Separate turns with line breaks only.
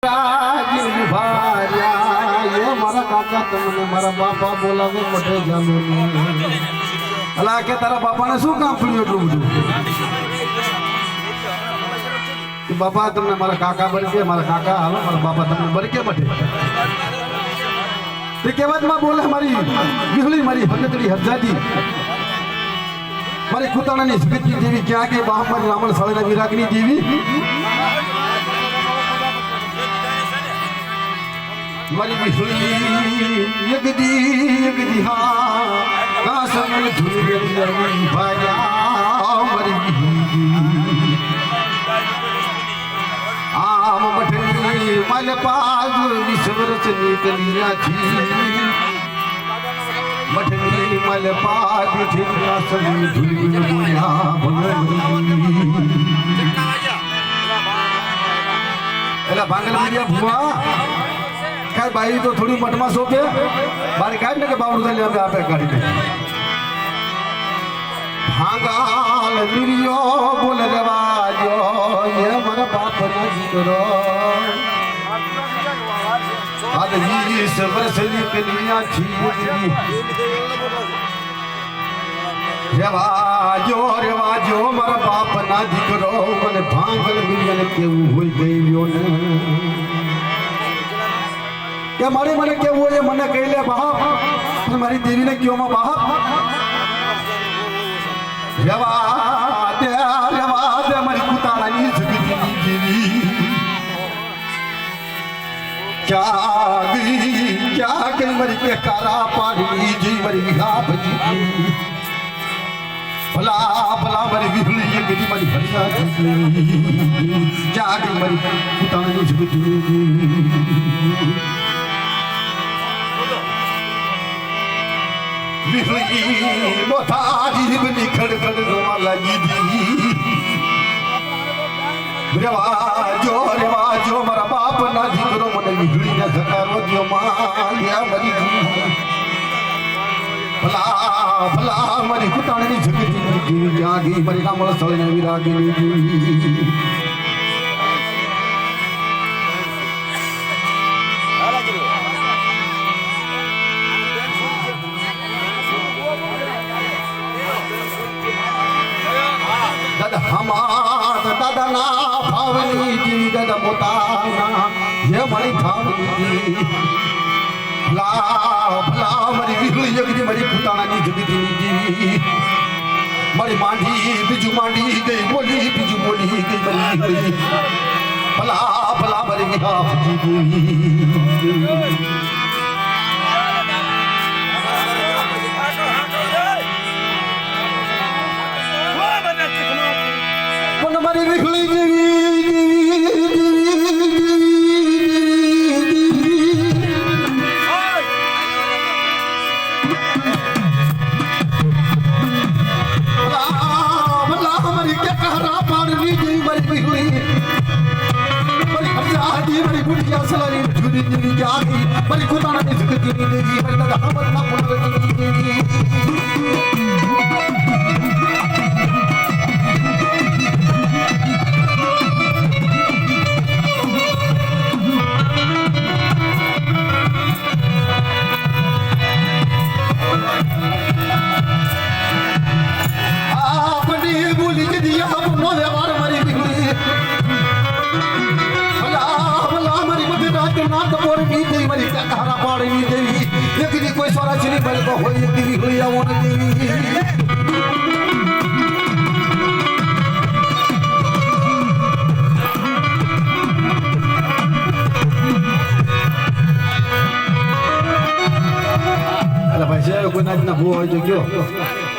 મારા કાકા તમને મારા બાપા બોલાવે મોઢે જામે અલા કે તારા બાપાને શું કામ પડ્યું એટલું બધું કે બાપા તમને મારા કાકા બરકે મારા કાકા હાલો મારા બાપા તમને બરકે બટે તે કહેવતમાં બોલે મારી વિહળી મારી ભગતડી હજાદી મારી કુતાણાની જગતની દેવી ક્યાં કે બાહમર રામણ સાળના વિરાગની દેવી મારી વિહળી યગદી હા કાસમલ ધુરગરી ભાયા મારી વિહળી આમ મઠની મલ પાગ વિશ્વરચ નીકળ્યા છી મઠની મલ પાગ ઠીકના સમી ધુલગુલ બોલ્યા ભગવતી એલા ભાંગલ બોલ્યા ભુવા કાઈ બાઈ તો થોડી મઠમાં સોપે બારી કાઢ ને કે બાવડું લે આપે કાઢી દે ભાંગાલ મિરિયો બોલ રેવાજો એ મારા બાપ ના દીકરો આદ 20 વર્ષની કન્યા છી રેવાજો મારા બાપ ના દીકરો મને ભાંગલ મિરિયાને કેવું હોય ગયો ને કે મારી મને કેવું હોય મને કહી લે બાપ મારી દેવીને કયો માં બાપ રેવા દે મારી કુતાણાની જગતની દેવી ક્યાં કઈ મારી કે કારા પાડી જી મારી વિહા ભજી ભલા મારી વિહળી એકદી મારી ભરિયા જગતની ક્યાં કઈ મારી કુતાણાની જગતની વિહળી મોથાજી બની ખડખડ રોવા લાગી દી રેવાજો મારા બાપ ના દીકરો મને વિહળી ને ધકારો દ્યો માયા મરી ગઈ ભલા મારી કુતાણની જગતની જાગી મારી રામળ સળને વિરાગી દાદા ના ભાવની જી દાદા પોતાના જે મારી ભાવની ભલા મારી વિહળી જગતી મારી કુતાણાની જગતની જી મારી માંડી બીજું માંડી ગઈ બોલી બીજું બોલી ગઈ મારી વિહળી ભલા મારી વિહા મારી વિહળી મારી કે કહરા પાડની જેવી મારી વિહળી મારી હજાદી મારી ગુડિયા સલારી જુદી જુદી જાગી મારી કુતાણાની જગતની દેવી મારી દાદા હમર ના પુનરની દેવી કોઈ સોરા ચીલી બલકો હોય દેવી હોય આવોન દેવી અલા ભાઈ છે કોઈ નાચના ભૂ હોય તો કયો